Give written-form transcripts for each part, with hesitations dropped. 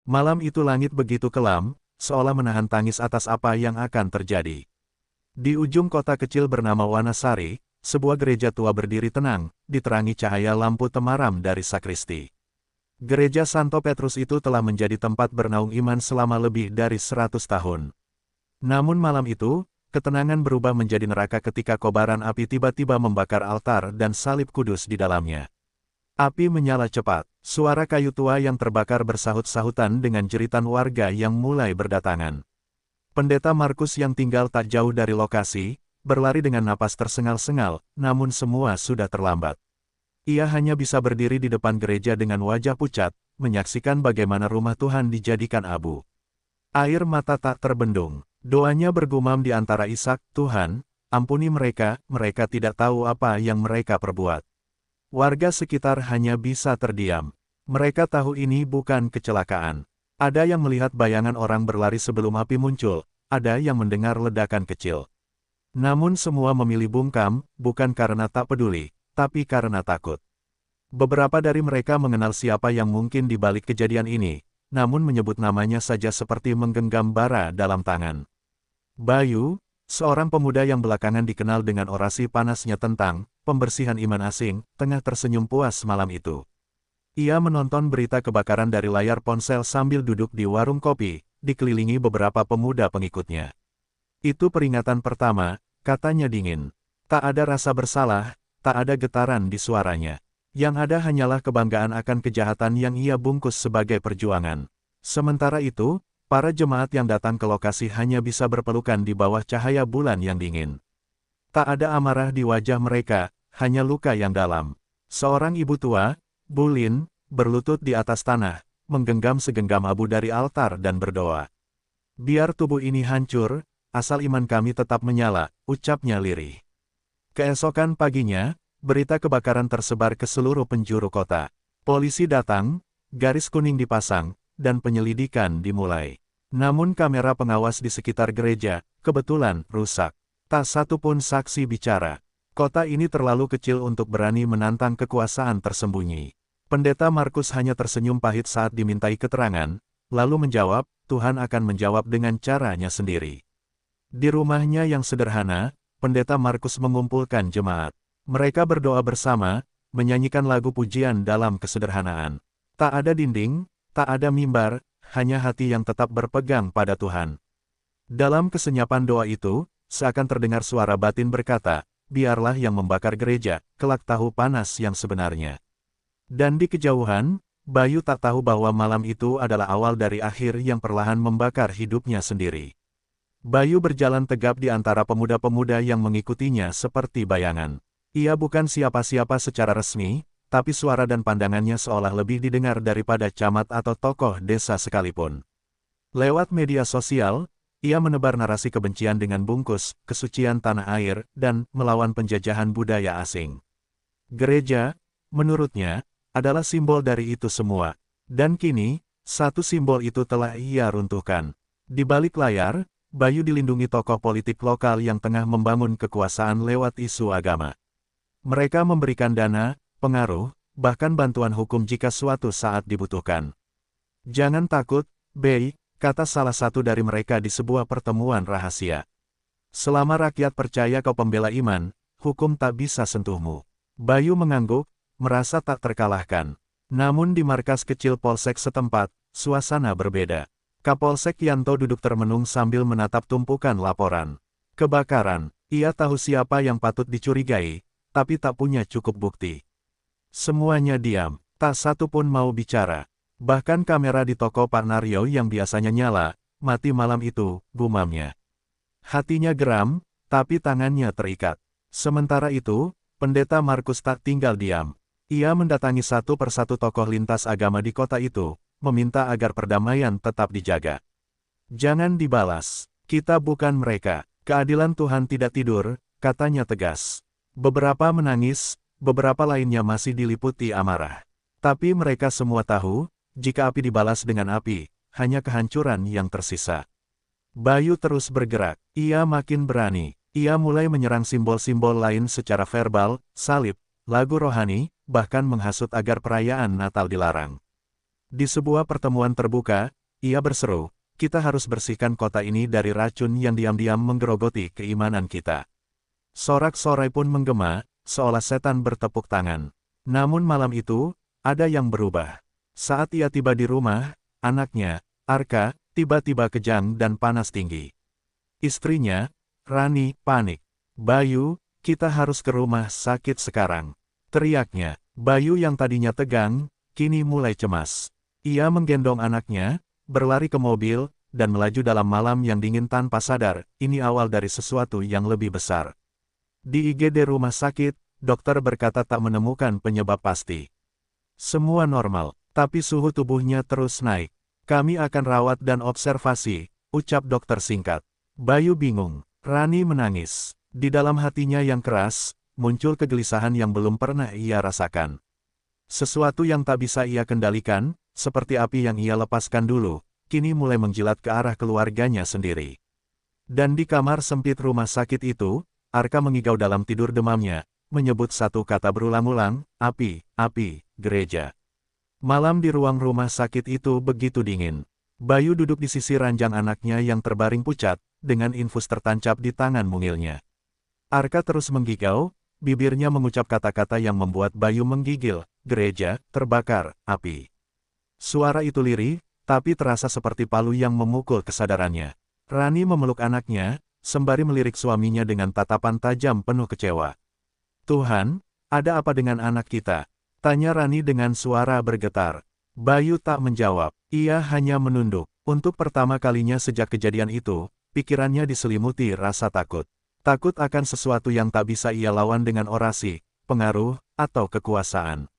Malam itu langit begitu kelam, seolah menahan tangis atas apa yang akan terjadi. Di ujung kota kecil bernama Wanasari, sebuah gereja tua berdiri tenang, diterangi cahaya lampu temaram dari sakristi. Gereja Santo Petrus itu telah menjadi tempat bernaung iman selama lebih dari 100 tahun. Namun malam itu, ketenangan berubah menjadi neraka ketika kobaran api tiba-tiba membakar altar dan salib kudus di dalamnya. Api menyala cepat, suara kayu tua yang terbakar bersahut-sahutan dengan jeritan warga yang mulai berdatangan. Pendeta Markus yang tinggal tak jauh dari lokasi, berlari dengan napas tersengal-sengal, namun semua sudah terlambat. Ia hanya bisa berdiri di depan gereja dengan wajah pucat, menyaksikan bagaimana rumah Tuhan dijadikan abu. Air mata tak terbendung. Doanya bergumam di antara isak, "Tuhan, ampuni mereka, mereka tidak tahu apa yang mereka perbuat." Warga sekitar hanya bisa terdiam. Mereka tahu ini bukan kecelakaan. Ada yang melihat bayangan orang berlari sebelum api muncul, ada yang mendengar ledakan kecil. Namun semua memilih bungkam, bukan karena tak peduli, tapi karena takut. Beberapa dari mereka mengenal siapa yang mungkin di balik kejadian ini, namun menyebut namanya saja seperti menggenggam bara dalam tangan. Bayu, seorang pemuda yang belakangan dikenal dengan orasi panasnya tentang pembersihan iman asing, tengah tersenyum puas malam itu. Ia menonton berita kebakaran dari layar ponsel sambil duduk di warung kopi, dikelilingi beberapa pemuda pengikutnya. "Itu peringatan pertama," katanya dingin. Tak ada rasa bersalah, tak ada getaran di suaranya. Yang ada hanyalah kebanggaan akan kejahatan yang ia bungkus sebagai perjuangan. Sementara itu, para jemaat yang datang ke lokasi hanya bisa berpelukan di bawah cahaya bulan yang dingin. Tak ada amarah di wajah mereka, hanya luka yang dalam. Seorang ibu tua, Bu Lin, berlutut di atas tanah, menggenggam segenggam abu dari altar dan berdoa. "Biar tubuh ini hancur, asal iman kami tetap menyala," ucapnya lirih. Keesokan paginya, berita kebakaran tersebar ke seluruh penjuru kota. Polisi datang, garis kuning dipasang, dan penyelidikan dimulai. Namun kamera pengawas di sekitar gereja, kebetulan, rusak. Tak satu pun saksi bicara. Kota ini terlalu kecil untuk berani menantang kekuasaan tersembunyi. Pendeta Markus hanya tersenyum pahit saat dimintai keterangan, lalu menjawab, "Tuhan akan menjawab dengan caranya sendiri." Di rumahnya yang sederhana, Pendeta Markus mengumpulkan jemaat. Mereka berdoa bersama, menyanyikan lagu pujian dalam kesederhanaan. Tak ada dinding, tak ada mimbar, hanya hati yang tetap berpegang pada Tuhan. Dalam kesenyapan doa itu, seakan terdengar suara batin berkata, "Biarlah yang membakar gereja, kelak tahu panas yang sebenarnya." Dan di kejauhan, Bayu tak tahu bahwa malam itu adalah awal dari akhir yang perlahan membakar hidupnya sendiri. Bayu berjalan tegap di antara pemuda-pemuda yang mengikutinya seperti bayangan. Ia bukan siapa-siapa secara resmi, tapi suara dan pandangannya seolah lebih didengar daripada camat atau tokoh desa sekalipun. Lewat media sosial, ia menebar narasi kebencian dengan bungkus, kesucian tanah air, dan melawan penjajahan budaya asing. Gereja, menurutnya, adalah simbol dari itu semua. Dan kini, satu simbol itu telah ia runtuhkan. Di balik layar, Bayu dilindungi tokoh politik lokal yang tengah membangun kekuasaan lewat isu agama. Mereka memberikan dana, pengaruh, bahkan bantuan hukum jika suatu saat dibutuhkan. "Jangan takut, Bei," kata salah satu dari mereka di sebuah pertemuan rahasia. "Selama rakyat percaya kau pembela iman, hukum tak bisa sentuhmu." Bayu mengangguk, merasa tak terkalahkan. Namun di markas kecil Polsek setempat, suasana berbeda. Kapolsek Yanto duduk termenung sambil menatap tumpukan laporan kebakaran. Ia tahu siapa yang patut dicurigai, tapi tak punya cukup bukti. Semuanya diam, tak satu pun mau bicara. Bahkan kamera di toko Pak Naryo yang biasanya nyala, mati malam itu, gumamnya. Hatinya geram, tapi tangannya terikat. Sementara itu, Pendeta Markus tak tinggal diam. Ia mendatangi satu persatu tokoh lintas agama di kota itu, meminta agar perdamaian tetap dijaga. "Jangan dibalas. Kita bukan mereka. Keadilan Tuhan tidak tidur," katanya tegas. Beberapa menangis, beberapa lainnya masih diliputi amarah. Tapi mereka semua tahu, jika api dibalas dengan api, hanya kehancuran yang tersisa. Bayu terus bergerak. Ia makin berani. Ia mulai menyerang simbol-simbol lain secara verbal, salib, lagu rohani, bahkan menghasut agar perayaan Natal dilarang. Di sebuah pertemuan terbuka, ia berseru, kita harus bersihkan kota ini dari racun yang diam-diam menggerogoti keimanan kita. Sorak-sorai pun menggema, seolah setan bertepuk tangan. Namun malam itu, ada yang berubah. Saat ia tiba di rumah, anaknya, Arka, tiba-tiba kejang dan panas tinggi. Istrinya, Rani, panik. Bayu, kita harus ke rumah sakit sekarang. Teriaknya. Bayu yang tadinya tegang, kini mulai cemas. Ia menggendong anaknya, berlari ke mobil, dan melaju dalam malam yang dingin tanpa sadar, ini awal dari sesuatu yang lebih besar. Di IGD rumah sakit, dokter berkata tak menemukan penyebab pasti. Semua normal, tapi suhu tubuhnya terus naik. Kami akan rawat dan observasi, ucap dokter singkat. Bayu bingung, Rani menangis. Di dalam hatinya yang keras, muncul kegelisahan yang belum pernah ia rasakan. Sesuatu yang tak bisa ia kendalikan, seperti api yang ia lepaskan dulu, kini mulai menjilat ke arah keluarganya sendiri. Dan di kamar sempit rumah sakit itu, Arka mengigau dalam tidur demamnya, menyebut satu kata berulang-ulang, api, gereja. Malam di ruang rumah sakit itu begitu dingin. Bayu duduk di sisi ranjang anaknya yang terbaring pucat, dengan infus tertancap di tangan mungilnya. Arka terus menggigau, bibirnya mengucap kata-kata yang membuat Bayu menggigil, gereja, terbakar, api. Suara itu lirih, tapi terasa seperti palu yang memukul kesadarannya. Rani memeluk anaknya, sembari melirik suaminya dengan tatapan tajam penuh kecewa. Tuhan, ada apa dengan anak kita? Tanya Rani dengan suara bergetar. Bayu tak menjawab, ia hanya menunduk. Untuk pertama kalinya sejak kejadian itu, pikirannya diselimuti rasa takut. Takut akan sesuatu yang tak bisa ia lawan dengan orasi, pengaruh, atau kekuasaan.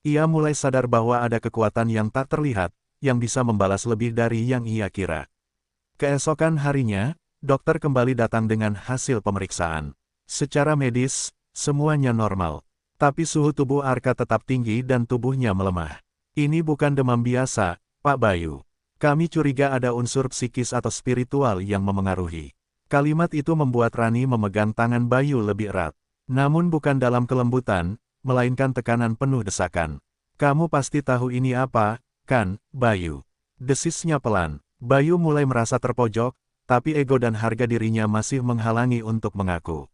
Ia mulai sadar bahwa ada kekuatan yang tak terlihat, yang bisa membalas lebih dari yang ia kira. Keesokan harinya, dokter kembali datang dengan hasil pemeriksaan. Secara medis, semuanya normal. Tapi suhu tubuh Arka tetap tinggi dan tubuhnya melemah. Ini bukan demam biasa, Pak Bayu. Kami curiga ada unsur psikis atau spiritual yang memengaruhi. Kalimat itu membuat Rani memegang tangan Bayu lebih erat. Namun bukan dalam kelembutan, melainkan tekanan penuh desakan. Kamu pasti tahu ini apa, kan, Bayu? Desisnya pelan. Bayu mulai merasa terpojok, tapi ego dan harga dirinya masih menghalangi untuk mengaku.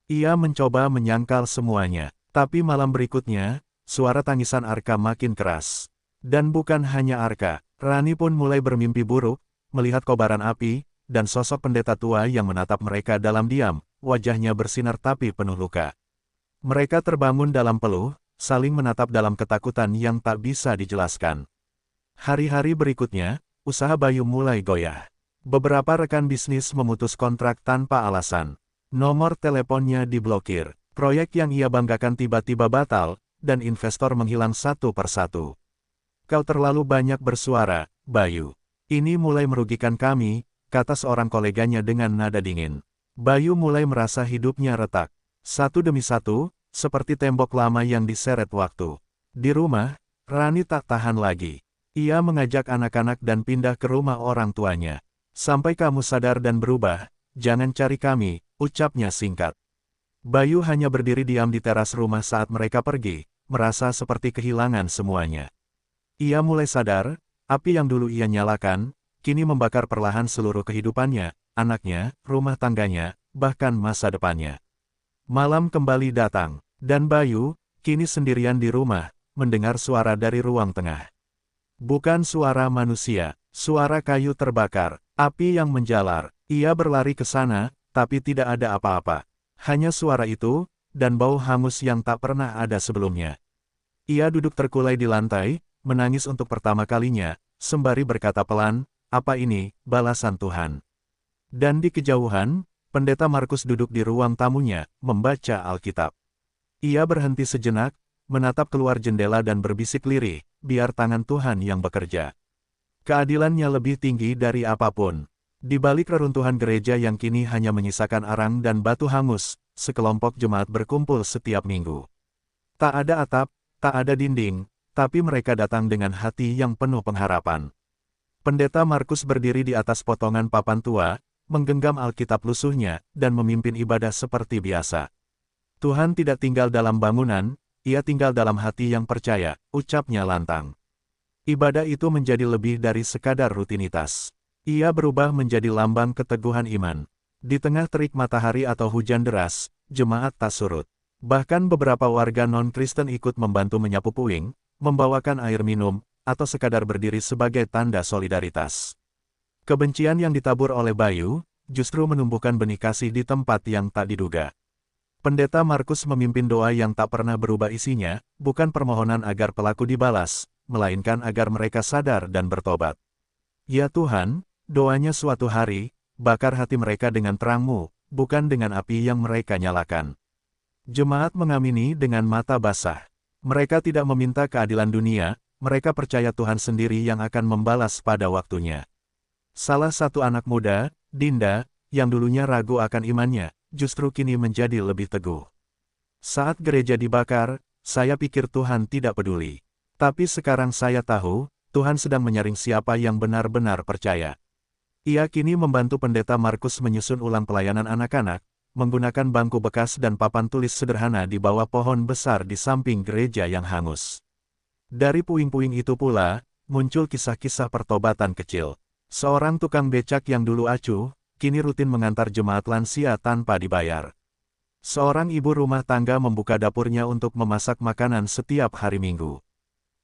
Ia mencoba menyangkal semuanya, tapi malam berikutnya, suara tangisan Arka makin keras. Dan bukan hanya Arka, Rani pun mulai bermimpi buruk, melihat kobaran api, dan sosok pendeta tua yang menatap mereka dalam diam, wajahnya bersinar tapi penuh luka. Mereka terbangun dalam peluh, saling menatap dalam ketakutan yang tak bisa dijelaskan. Hari-hari berikutnya, usaha Bayu mulai goyah. Beberapa rekan bisnis memutus kontrak tanpa alasan. Nomor teleponnya diblokir, proyek yang ia banggakan tiba-tiba batal, dan investor menghilang satu persatu. Kau terlalu banyak bersuara, Bayu. Ini mulai merugikan kami, kata seorang koleganya dengan nada dingin. Bayu mulai merasa hidupnya retak. Satu demi satu, seperti tembok lama yang diseret waktu. Di rumah, Rani tak tahan lagi. Ia mengajak anak-anak dan pindah ke rumah orang tuanya. Sampai kamu sadar dan berubah, jangan cari kami, ucapnya singkat. Bayu hanya berdiri diam di teras rumah saat mereka pergi, merasa seperti kehilangan semuanya. Ia mulai sadar, api yang dulu ia nyalakan, kini membakar perlahan seluruh kehidupannya, anaknya, rumah tangganya, bahkan masa depannya. Malam kembali datang, dan Bayu, kini sendirian di rumah, mendengar suara dari ruang tengah. Bukan suara manusia, suara kayu terbakar, api yang menjalar. Ia berlari ke sana, tapi tidak ada apa-apa. Hanya suara itu, dan bau hangus yang tak pernah ada sebelumnya. Ia duduk terkulai di lantai, menangis untuk pertama kalinya, sembari berkata pelan, apa ini, balasan Tuhan? Dan di kejauhan, Pendeta Markus duduk di ruang tamunya, membaca Alkitab. Ia berhenti sejenak, menatap keluar jendela dan berbisik lirih, biar tangan Tuhan yang bekerja. Keadilannya lebih tinggi dari apapun. Di balik reruntuhan gereja yang kini hanya menyisakan arang dan batu hangus, sekelompok jemaat berkumpul setiap minggu. Tak ada atap, tak ada dinding, tapi mereka datang dengan hati yang penuh pengharapan. Pendeta Markus berdiri di atas potongan papan tua, menggenggam Alkitab lusuhnya, dan memimpin ibadah seperti biasa. Tuhan tidak tinggal dalam bangunan, ia tinggal dalam hati yang percaya, ucapnya lantang. Ibadah itu menjadi lebih dari sekadar rutinitas. Ia berubah menjadi lambang keteguhan iman. Di tengah terik matahari atau hujan deras, jemaat tak surut. Bahkan beberapa warga non-Kristen ikut membantu menyapu puing, membawakan air minum, atau sekadar berdiri sebagai tanda solidaritas. Kebencian yang ditabur oleh Bayu, justru menumbuhkan benih kasih di tempat yang tak diduga. Pendeta Markus memimpin doa yang tak pernah berubah isinya, bukan permohonan agar pelaku dibalas, melainkan agar mereka sadar dan bertobat. Ya Tuhan, doanya suatu hari, bakar hati mereka dengan terang-Mu, bukan dengan api yang mereka nyalakan. Jemaat mengamini dengan mata basah. Mereka tidak meminta keadilan dunia, mereka percaya Tuhan sendiri yang akan membalas pada waktunya. Salah satu anak muda, Dinda, yang dulunya ragu akan imannya, justru kini menjadi lebih teguh. Saat gereja dibakar, saya pikir Tuhan tidak peduli. Tapi sekarang saya tahu, Tuhan sedang menyaring siapa yang benar-benar percaya. Ia kini membantu pendeta Markus menyusun ulang pelayanan anak-anak, menggunakan bangku bekas dan papan tulis sederhana di bawah pohon besar di samping gereja yang hangus. Dari puing-puing itu pula, muncul kisah-kisah pertobatan kecil. Seorang tukang becak yang dulu acuh, kini rutin mengantar jemaat lansia tanpa dibayar. Seorang ibu rumah tangga membuka dapurnya untuk memasak makanan setiap hari Minggu.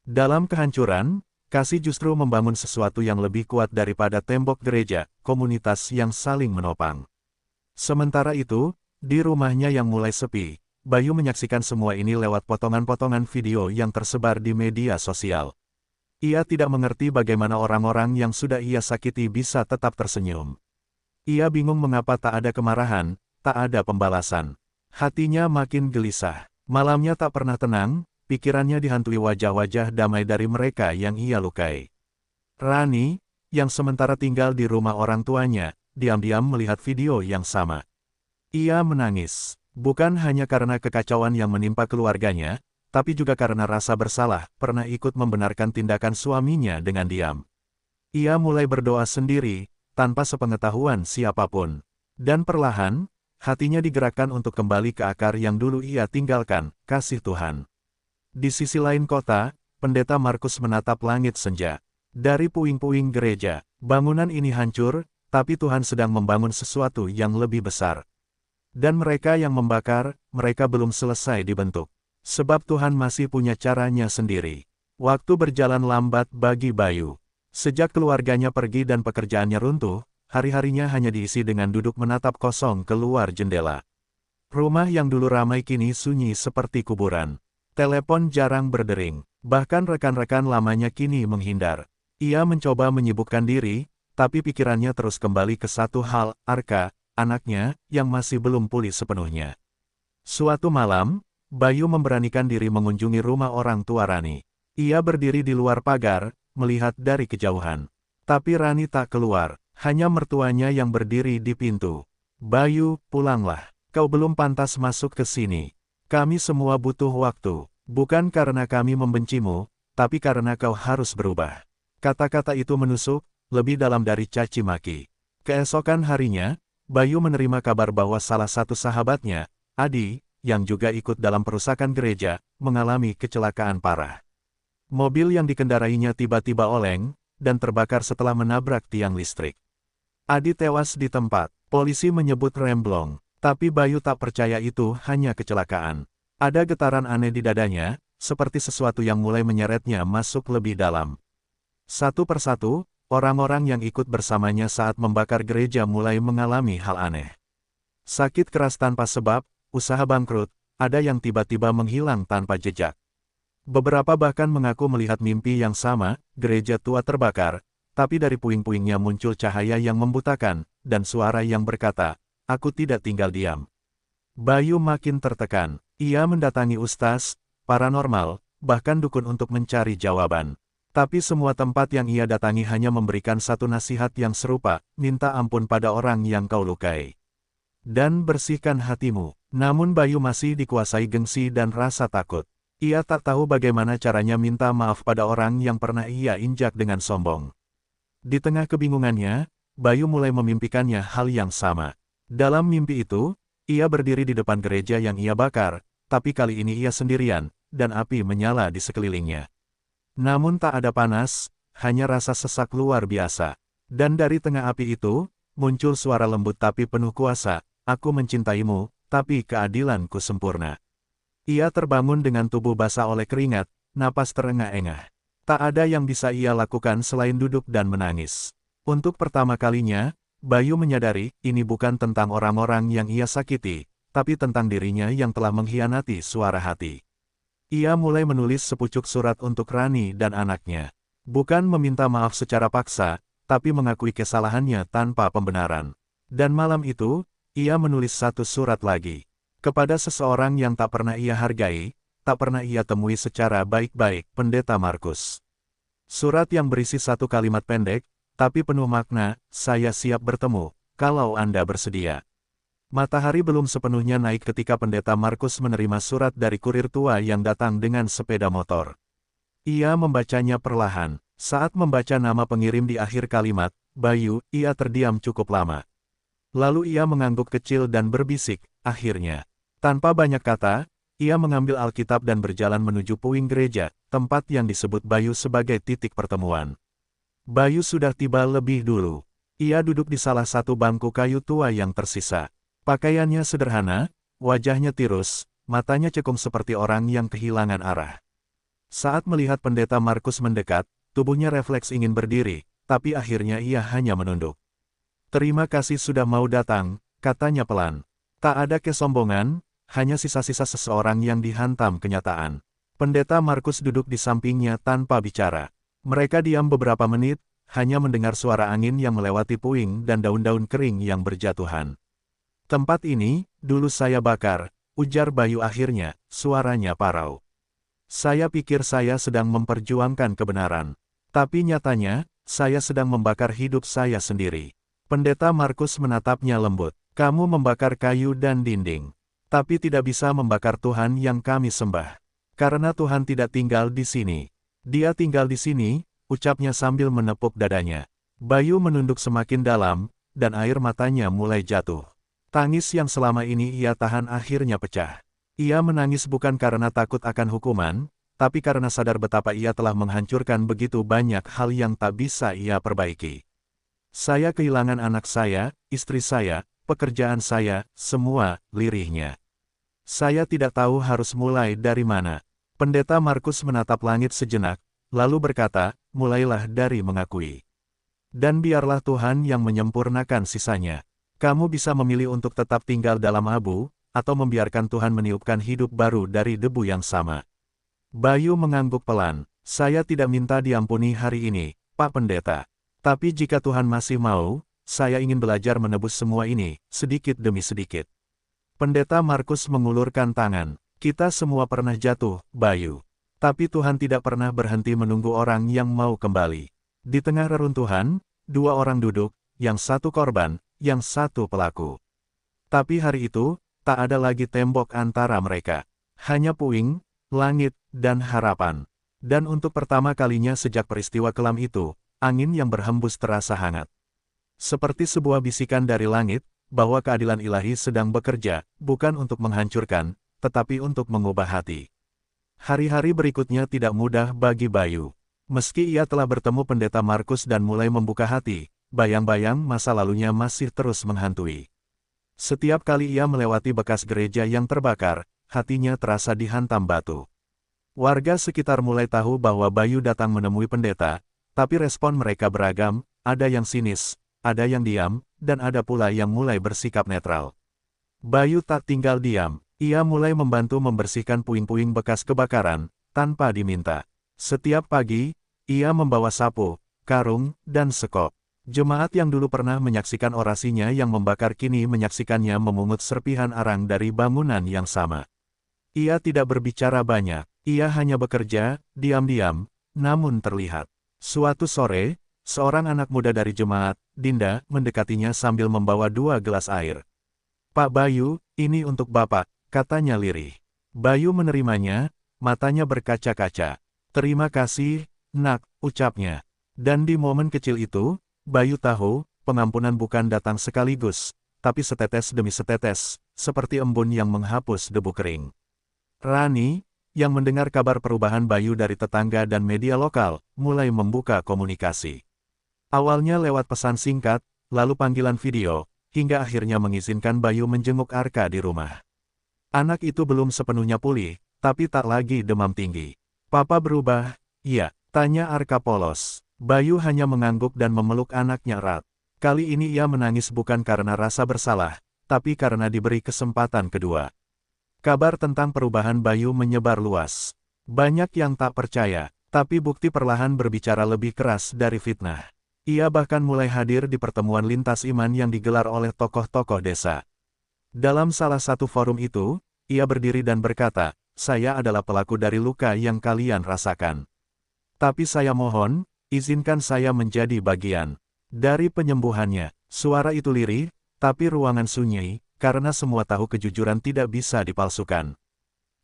Dalam kehancuran, kasih justru membangun sesuatu yang lebih kuat daripada tembok gereja, komunitas yang saling menopang. Sementara itu, di rumahnya yang mulai sepi, Bayu menyaksikan semua ini lewat potongan-potongan video yang tersebar di media sosial. Ia tidak mengerti bagaimana orang-orang yang sudah ia sakiti bisa tetap tersenyum. Ia bingung mengapa tak ada kemarahan, tak ada pembalasan. Hatinya makin gelisah. Malamnya tak pernah tenang, pikirannya dihantui wajah-wajah damai dari mereka yang ia lukai. Rani, yang sementara tinggal di rumah orang tuanya, diam-diam melihat video yang sama. Ia menangis, bukan hanya karena kekacauan yang menimpa keluarganya, tapi juga karena rasa bersalah pernah ikut membenarkan tindakan suaminya dengan diam. Ia mulai berdoa sendiri, tanpa sepengetahuan siapapun. Dan perlahan, hatinya digerakkan untuk kembali ke akar yang dulu ia tinggalkan, kasih Tuhan. Di sisi lain kota, pendeta Markus menatap langit senja. Dari puing-puing gereja, bangunan ini hancur, tapi Tuhan sedang membangun sesuatu yang lebih besar. Dan mereka yang membakar, mereka belum selesai dibentuk. Sebab Tuhan masih punya caranya sendiri. Waktu berjalan lambat bagi Bayu. Sejak keluarganya pergi dan pekerjaannya runtuh, hari-harinya hanya diisi dengan duduk menatap kosong keluar jendela. Rumah yang dulu ramai kini sunyi seperti kuburan. Telepon jarang berdering, bahkan rekan-rekan lamanya kini menghindar. Ia mencoba menyibukkan diri, tapi pikirannya terus kembali ke satu hal, Arka, anaknya, yang masih belum pulih sepenuhnya. Suatu malam, Bayu memberanikan diri mengunjungi rumah orang tua Rani. Ia berdiri di luar pagar, melihat dari kejauhan. Tapi Rani tak keluar, hanya mertuanya yang berdiri di pintu. Bayu, pulanglah. Kau belum pantas masuk ke sini. Kami semua butuh waktu, bukan karena kami membencimu, tapi karena kau harus berubah. Kata-kata itu menusuk, lebih dalam dari caci maki. Keesokan harinya, Bayu menerima kabar bahwa salah satu sahabatnya, Adi, yang juga ikut dalam perusakan gereja, mengalami kecelakaan parah. Mobil yang dikendarainya tiba-tiba oleng, dan terbakar setelah menabrak tiang listrik. Adi tewas di tempat, polisi menyebut remblong. Tapi Bayu tak percaya itu hanya kecelakaan. Ada getaran aneh di dadanya, seperti sesuatu yang mulai menyeretnya masuk lebih dalam. Satu persatu, orang-orang yang ikut bersamanya saat membakar gereja mulai mengalami hal aneh. Sakit keras tanpa sebab, usaha bangkrut, ada yang tiba-tiba menghilang tanpa jejak. Beberapa bahkan mengaku melihat mimpi yang sama, gereja tua terbakar, tapi dari puing-puingnya muncul cahaya yang membutakan, dan suara yang berkata, "Aku tidak tinggal diam." Bayu makin tertekan. Ia mendatangi ustaz, paranormal, bahkan dukun untuk mencari jawaban. Tapi semua tempat yang ia datangi hanya memberikan satu nasihat yang serupa, minta ampun pada orang yang kau lukai. Dan bersihkan hatimu. Namun Bayu masih dikuasai gengsi dan rasa takut. Ia tak tahu bagaimana caranya minta maaf pada orang yang pernah ia injak dengan sombong. Di tengah kebingungannya, Bayu mulai memimpikannya hal yang sama. Dalam mimpi itu, ia berdiri di depan gereja yang ia bakar, tapi kali ini ia sendirian, dan api menyala di sekelilingnya. Namun tak ada panas, hanya rasa sesak luar biasa. Dan dari tengah api itu, muncul suara lembut tapi penuh kuasa, "Aku mencintaimu, tapi keadilanku sempurna." Ia terbangun dengan tubuh basah oleh keringat, napas terengah-engah. Tak ada yang bisa ia lakukan selain duduk dan menangis. Untuk pertama kalinya, Bayu menyadari, ini bukan tentang orang-orang yang ia sakiti, tapi tentang dirinya yang telah mengkhianati suara hati. Ia mulai menulis sepucuk surat untuk Rani dan anaknya. Bukan meminta maaf secara paksa, tapi mengakui kesalahannya tanpa pembenaran. Dan malam itu, ia menulis satu surat lagi. Kepada seseorang yang tak pernah ia hargai, tak pernah ia temui secara baik-baik, Pendeta Markus. Surat yang berisi satu kalimat pendek, tapi penuh makna, "Saya siap bertemu, kalau Anda bersedia." Matahari belum sepenuhnya naik ketika Pendeta Markus menerima surat dari kurir tua yang datang dengan sepeda motor. Ia membacanya perlahan. Saat membaca nama pengirim di akhir kalimat, "Bayu," ia terdiam cukup lama. Lalu ia mengangguk kecil dan berbisik, "Akhirnya." Tanpa banyak kata, ia mengambil Alkitab dan berjalan menuju puing gereja, tempat yang disebut Bayu sebagai titik pertemuan. Bayu sudah tiba lebih dulu. Ia duduk di salah satu bangku kayu tua yang tersisa. Pakaiannya sederhana, wajahnya tirus, matanya cekung seperti orang yang kehilangan arah. Saat melihat Pendeta Markus mendekat, tubuhnya refleks ingin berdiri, tapi akhirnya ia hanya menunduk. "Terima kasih sudah mau datang," katanya pelan. Tak ada kesombongan, hanya sisa-sisa seseorang yang dihantam kenyataan. Pendeta Markus duduk di sampingnya tanpa bicara. Mereka diam beberapa menit, hanya mendengar suara angin yang melewati puing dan daun-daun kering yang berjatuhan. "Tempat ini, dulu saya bakar," ujar Bayu akhirnya, suaranya parau. "Saya pikir saya sedang memperjuangkan kebenaran. Tapi nyatanya, saya sedang membakar hidup saya sendiri." Pendeta Markus menatapnya lembut. "Kamu membakar kayu dan dinding. Tapi tidak bisa membakar Tuhan yang kami sembah. Karena Tuhan tidak tinggal di sini. Dia tinggal di sini," ucapnya sambil menepuk dadanya. Bayu menunduk semakin dalam, dan air matanya mulai jatuh. Tangis yang selama ini ia tahan akhirnya pecah. Ia menangis bukan karena takut akan hukuman, tapi karena sadar betapa ia telah menghancurkan begitu banyak hal yang tak bisa ia perbaiki. "Saya kehilangan anak saya, istri saya, pekerjaan saya, semua," lirihnya. "Saya tidak tahu harus mulai dari mana." Pendeta Markus menatap langit sejenak, lalu berkata, "Mulailah dari mengakui. Dan biarlah Tuhan yang menyempurnakan sisanya. Kamu bisa memilih untuk tetap tinggal dalam abu, atau membiarkan Tuhan meniupkan hidup baru dari debu yang sama." Bayu mengangguk pelan. "Saya tidak minta diampuni hari ini, Pak Pendeta. Tapi jika Tuhan masih mau, saya ingin belajar menebus semua ini, sedikit demi sedikit." Pendeta Markus mengulurkan tangan. "Kita semua pernah jatuh, Bayu. Tapi Tuhan tidak pernah berhenti menunggu orang yang mau kembali." Di tengah reruntuhan, dua orang duduk, yang satu korban, yang satu pelaku. Tapi hari itu, tak ada lagi tembok antara mereka. Hanya puing, langit, dan harapan. Dan untuk pertama kalinya sejak peristiwa kelam itu, angin yang berhembus terasa hangat. Seperti sebuah bisikan dari langit, bahwa keadilan ilahi sedang bekerja, bukan untuk menghancurkan, tetapi untuk mengubah hati. Hari-hari berikutnya tidak mudah bagi Bayu. Meski ia telah bertemu Pendeta Markus dan mulai membuka hati, bayang-bayang masa lalunya masih terus menghantui. Setiap kali ia melewati bekas gereja yang terbakar, hatinya terasa dihantam batu. Warga sekitar mulai tahu bahwa Bayu datang menemui pendeta, tapi respon mereka beragam, ada yang sinis, ada yang diam, dan ada pula yang mulai bersikap netral. Bayu tak tinggal diam, ia mulai membantu membersihkan puing-puing bekas kebakaran, tanpa diminta. Setiap pagi, ia membawa sapu, karung, dan sekop. Jemaat yang dulu pernah menyaksikan orasinya yang membakar kini menyaksikannya memungut serpihan arang dari bangunan yang sama. Ia tidak berbicara banyak, ia hanya bekerja, diam-diam, namun terlihat. Suatu sore, seorang anak muda dari jemaat, Dinda, mendekatinya sambil membawa 2 gelas air. "Pak Bayu, ini untuk Bapak," katanya lirih. Bayu menerimanya, matanya berkaca-kaca. "Terima kasih, Nak," ucapnya. Dan di momen kecil itu, Bayu tahu, pengampunan bukan datang sekaligus, tapi setetes demi setetes, seperti embun yang menghapus debu kering. "Rani, yang mendengar kabar perubahan Bayu dari tetangga dan media lokal, mulai membuka komunikasi. Awalnya lewat pesan singkat, lalu panggilan video, hingga akhirnya mengizinkan Bayu menjenguk Arka di rumah. Anak itu belum sepenuhnya pulih, tapi tak lagi demam tinggi. "Papa berubah?" "Iya," tanya Arka polos. Bayu hanya mengangguk dan memeluk anaknya erat. Kali ini ia menangis bukan karena rasa bersalah, tapi karena diberi kesempatan kedua. Kabar tentang perubahan Bayu menyebar luas. Banyak yang tak percaya, tapi bukti perlahan berbicara lebih keras dari fitnah. Ia bahkan mulai hadir di pertemuan lintas iman yang digelar oleh tokoh-tokoh desa. Dalam salah satu forum itu, ia berdiri dan berkata, "Saya adalah pelaku dari luka yang kalian rasakan. Tapi saya mohon, izinkan saya menjadi bagian dari penyembuhannya." Suara itu lirih, tapi ruangan sunyi, karena semua tahu kejujuran tidak bisa dipalsukan.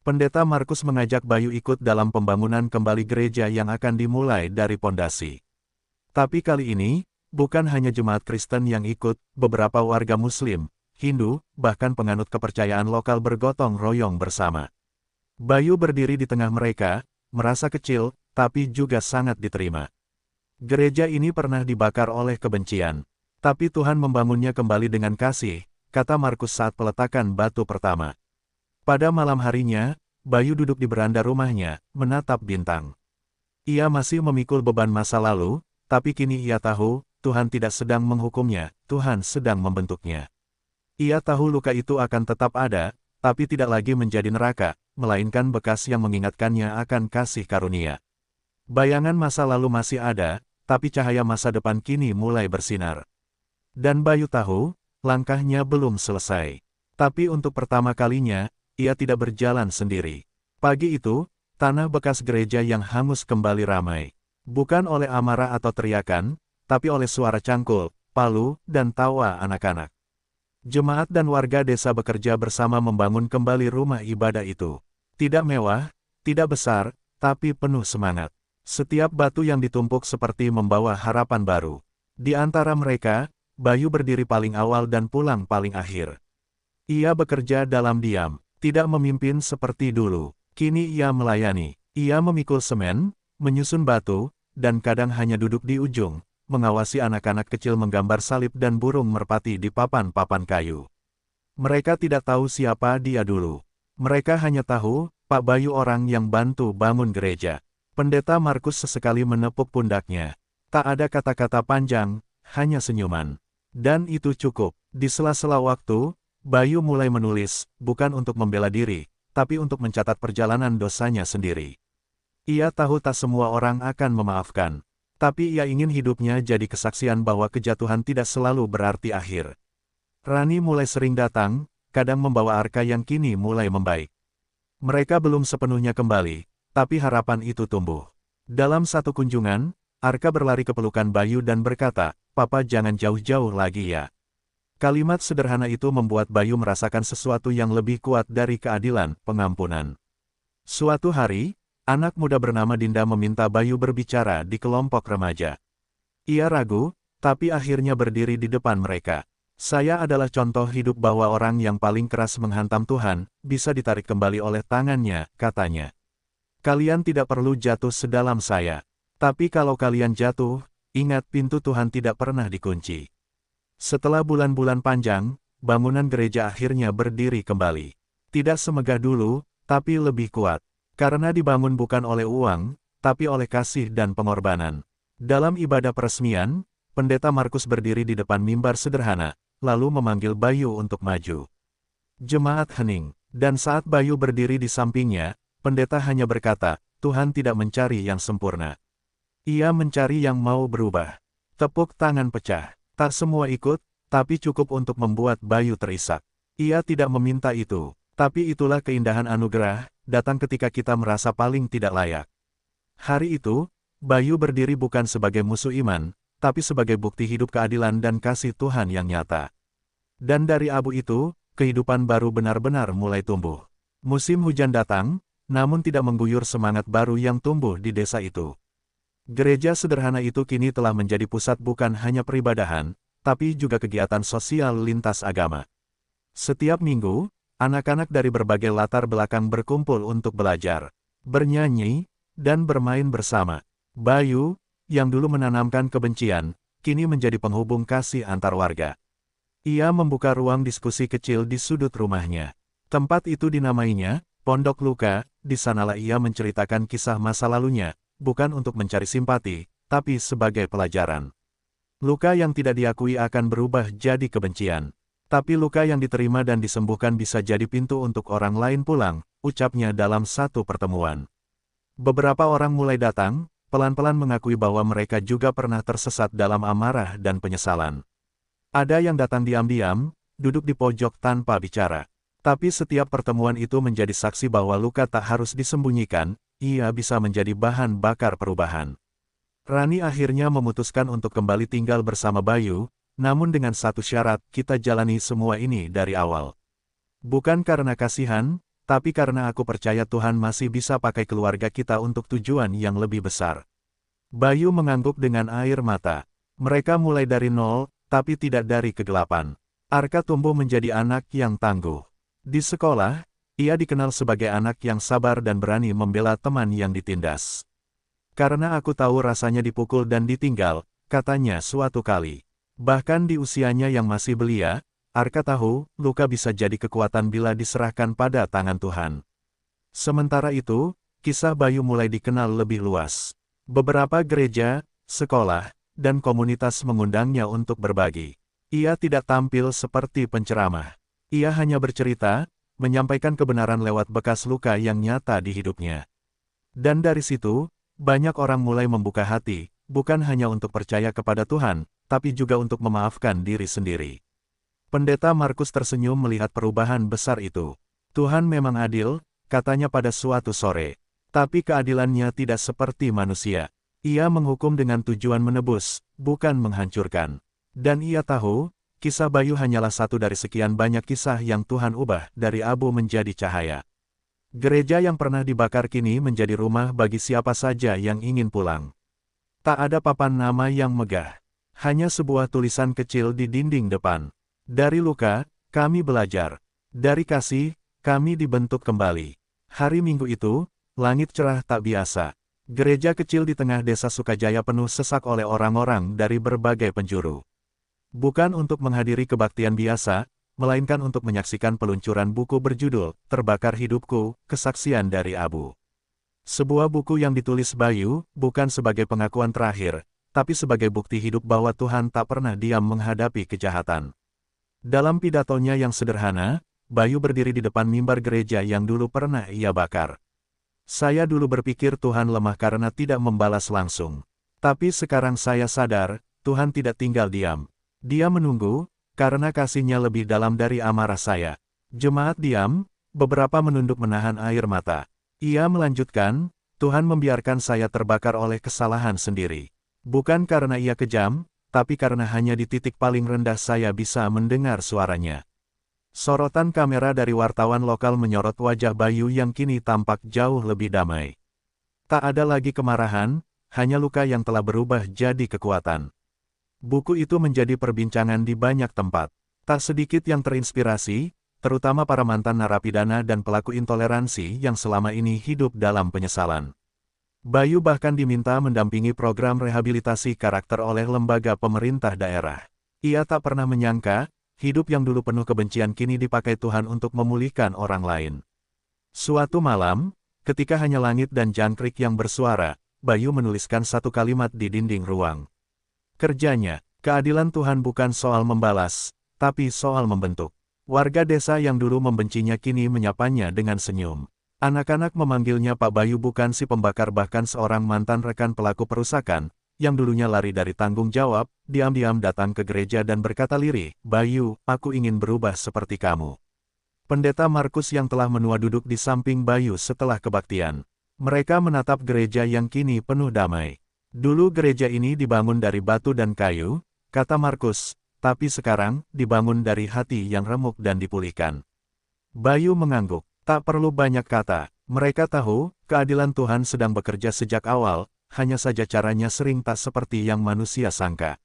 Pendeta Markus mengajak Bayu ikut dalam pembangunan kembali gereja yang akan dimulai dari pondasi. Tapi kali ini, bukan hanya jemaat Kristen yang ikut, beberapa warga Muslim, Hindu, bahkan penganut kepercayaan lokal bergotong royong bersama. Bayu berdiri di tengah mereka, merasa kecil, tapi juga sangat diterima. Gereja ini pernah dibakar oleh kebencian. Tapi Tuhan membangunnya kembali dengan kasih, kata Markus saat peletakan batu pertama. Pada malam harinya, Bayu duduk di beranda rumahnya, menatap bintang. Ia masih memikul beban masa lalu, tapi kini ia tahu, Tuhan tidak sedang menghukumnya, Tuhan sedang membentuknya. Ia tahu luka itu akan tetap ada, tapi tidak lagi menjadi neraka, melainkan bekas yang mengingatkannya akan kasih karunia. Bayangan masa lalu masih ada, tapi cahaya masa depan kini mulai bersinar. Dan Bayu tahu, langkahnya belum selesai. Tapi untuk pertama kalinya, ia tidak berjalan sendiri. Pagi itu, tanah bekas gereja yang hangus kembali ramai. Bukan oleh amarah atau teriakan, tapi oleh suara cangkul, palu, dan tawa anak-anak. Jemaat dan warga desa bekerja bersama membangun kembali rumah ibadah itu. Tidak mewah, tidak besar, tapi penuh semangat. Setiap batu yang ditumpuk seperti membawa harapan baru. Di antara mereka, Bayu berdiri paling awal dan pulang paling akhir. Ia bekerja dalam diam, tidak memimpin seperti dulu. Kini ia melayani. Ia memikul semen, menyusun batu, dan kadang hanya duduk di ujung, mengawasi anak-anak kecil menggambar salib dan burung merpati di papan-papan kayu. Mereka tidak tahu siapa dia dulu. Mereka hanya tahu, Pak Bayu orang yang bantu bangun gereja. Pendeta Markus sesekali menepuk pundaknya. Tak ada kata-kata panjang, hanya senyuman. Dan itu cukup. Di sela-sela waktu, Bayu mulai menulis, bukan untuk membela diri, tapi untuk mencatat perjalanan dosanya sendiri. Ia tahu tak semua orang akan memaafkan. Tapi ia ingin hidupnya jadi kesaksian bahwa kejatuhan tidak selalu berarti akhir. Rani mulai sering datang, kadang membawa Arka yang kini mulai membaik. Mereka belum sepenuhnya kembali, tapi harapan itu tumbuh. Dalam satu kunjungan, Arka berlari ke pelukan Bayu dan berkata, "Papa jangan jauh-jauh lagi ya." Kalimat sederhana itu membuat Bayu merasakan sesuatu yang lebih kuat dari keadilan, pengampunan. Suatu hari, anak muda bernama Dinda meminta Bayu berbicara di kelompok remaja. Ia ragu, tapi akhirnya berdiri di depan mereka. "Saya adalah contoh hidup bahwa orang yang paling keras menghantam Tuhan, bisa ditarik kembali oleh tangannya," katanya. "Kalian tidak perlu jatuh sedalam saya. Tapi kalau kalian jatuh, ingat pintu Tuhan tidak pernah dikunci." Setelah bulan-bulan panjang, bangunan gereja akhirnya berdiri kembali. Tidak semegah dulu, tapi lebih kuat. Karena dibangun bukan oleh uang, tapi oleh kasih dan pengorbanan. Dalam ibadah peresmian, Pendeta Markus berdiri di depan mimbar sederhana, lalu memanggil Bayu untuk maju. Jemaat hening, dan saat Bayu berdiri di sampingnya, pendeta hanya berkata, "Tuhan tidak mencari yang sempurna. Ia mencari yang mau berubah." Tepuk tangan pecah. Tak semua ikut, tapi cukup untuk membuat Bayu terisak. Ia tidak meminta itu, tapi itulah keindahan anugerah, datang ketika kita merasa paling tidak layak. Hari itu, Bayu berdiri bukan sebagai musuh iman, tapi sebagai bukti hidup keadilan dan kasih Tuhan yang nyata. Dan dari abu itu, kehidupan baru benar-benar mulai tumbuh. Musim hujan datang, namun tidak mengguyur semangat baru yang tumbuh di desa itu. Gereja sederhana itu kini telah menjadi pusat bukan hanya peribadahan, tapi juga kegiatan sosial lintas agama. Setiap minggu, anak-anak dari berbagai latar belakang berkumpul untuk belajar, bernyanyi, dan bermain bersama. Bayu, yang dulu menanamkan kebencian, kini menjadi penghubung kasih antar warga. Ia membuka ruang diskusi kecil di sudut rumahnya. Tempat itu dinamainya Pondok Luka. Di sanalah ia menceritakan kisah masa lalunya, bukan untuk mencari simpati, tapi sebagai pelajaran. Luka yang tidak diakui akan berubah jadi kebencian. Tapi luka yang diterima dan disembuhkan bisa jadi pintu untuk orang lain pulang, ucapnya dalam satu pertemuan. Beberapa orang mulai datang, pelan-pelan mengakui bahwa mereka juga pernah tersesat dalam amarah dan penyesalan. Ada yang datang diam-diam, duduk di pojok tanpa bicara. Tapi setiap pertemuan itu menjadi saksi bahwa luka tak harus disembunyikan, ia bisa menjadi bahan bakar perubahan. Rani akhirnya memutuskan untuk kembali tinggal bersama Bayu, namun dengan satu syarat, kita jalani semua ini dari awal. Bukan karena kasihan, tapi karena aku percaya Tuhan masih bisa pakai keluarga kita untuk tujuan yang lebih besar. Bayu mengangguk dengan air mata. Mereka mulai dari nol, tapi tidak dari kegelapan. Arka tumbuh menjadi anak yang tangguh. Di sekolah, ia dikenal sebagai anak yang sabar dan berani membela teman yang ditindas. Karena aku tahu rasanya dipukul dan ditinggal, katanya suatu kali. Bahkan di usianya yang masih belia, Arka tahu, luka bisa jadi kekuatan bila diserahkan pada tangan Tuhan. Sementara itu, kisah Bayu mulai dikenal lebih luas. Beberapa gereja, sekolah, dan komunitas mengundangnya untuk berbagi. Ia tidak tampil seperti penceramah. Ia hanya bercerita, menyampaikan kebenaran lewat bekas luka yang nyata di hidupnya. Dan dari situ, banyak orang mulai membuka hati, bukan hanya untuk percaya kepada Tuhan, tapi juga untuk memaafkan diri sendiri. Pendeta Markus tersenyum melihat perubahan besar itu. Tuhan memang adil, katanya pada suatu sore. Tapi keadilannya tidak seperti manusia. Ia menghukum dengan tujuan menebus, bukan menghancurkan. Dan ia tahu, kisah Bayu hanyalah satu dari sekian banyak kisah yang Tuhan ubah dari abu menjadi cahaya. Gereja yang pernah dibakar kini menjadi rumah bagi siapa saja yang ingin pulang. Tak ada papan nama yang megah. Hanya sebuah tulisan kecil di dinding depan. Dari luka, kami belajar. Dari kasih, kami dibentuk kembali. Hari Minggu itu, langit cerah tak biasa. Gereja kecil di tengah desa Sukajaya penuh sesak oleh orang-orang dari berbagai penjuru. Bukan untuk menghadiri kebaktian biasa, melainkan untuk menyaksikan peluncuran buku berjudul, Terbakar Hidupku, Kesaksian dari Abu. Sebuah buku yang ditulis Bayu, bukan sebagai pengakuan terakhir, tapi sebagai bukti hidup bahwa Tuhan tak pernah diam menghadapi kejahatan. Dalam pidatonya yang sederhana, Bayu berdiri di depan mimbar gereja yang dulu pernah ia bakar. Saya dulu berpikir Tuhan lemah karena tidak membalas langsung. Tapi sekarang saya sadar, Tuhan tidak tinggal diam. Dia menunggu, karena kasih-Nya lebih dalam dari amarah saya. Jemaat diam, beberapa menunduk menahan air mata. Ia melanjutkan, Tuhan membiarkan saya terbakar oleh kesalahan sendiri. Bukan karena ia kejam, tapi karena hanya di titik paling rendah saya bisa mendengar suaranya. Sorotan kamera dari wartawan lokal menyorot wajah Bayu yang kini tampak jauh lebih damai. Tak ada lagi kemarahan, hanya luka yang telah berubah jadi kekuatan. Buku itu menjadi perbincangan di banyak tempat. Tak sedikit yang terinspirasi, terutama para mantan narapidana dan pelaku intoleransi yang selama ini hidup dalam penyesalan. Bayu bahkan diminta mendampingi program rehabilitasi karakter oleh lembaga pemerintah daerah. Ia tak pernah menyangka, hidup yang dulu penuh kebencian kini dipakai Tuhan untuk memulihkan orang lain. Suatu malam, ketika hanya langit dan jangkrik yang bersuara, Bayu menuliskan satu kalimat di dinding ruang. Kerjanya, keadilan Tuhan bukan soal membalas, tapi soal membentuk. Warga desa yang dulu membencinya kini menyapanya dengan senyum. Anak-anak memanggilnya Pak Bayu bukan si pembakar bahkan seorang mantan rekan pelaku perusakan, yang dulunya lari dari tanggung jawab, diam-diam datang ke gereja dan berkata lirih, Bayu, aku ingin berubah seperti kamu. Pendeta Markus yang telah menua duduk di samping Bayu setelah kebaktian. Mereka menatap gereja yang kini penuh damai. Dulu gereja ini dibangun dari batu dan kayu, kata Markus, tapi sekarang dibangun dari hati yang remuk dan dipulihkan. Bayu mengangguk, tak perlu banyak kata, mereka tahu, keadilan Tuhan sedang bekerja sejak awal, hanya saja caranya sering tak seperti yang manusia sangka.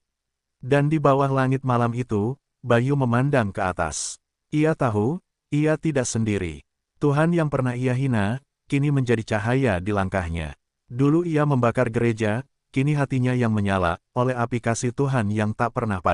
Dan di bawah langit malam itu, Bayu memandang ke atas. Ia tahu, Ia tidak sendiri. Tuhan yang pernah ia hina, kini menjadi cahaya di langkahnya. Dulu ia membakar gereja, kini hatinya yang menyala oleh api kasih Tuhan yang tak pernah padam.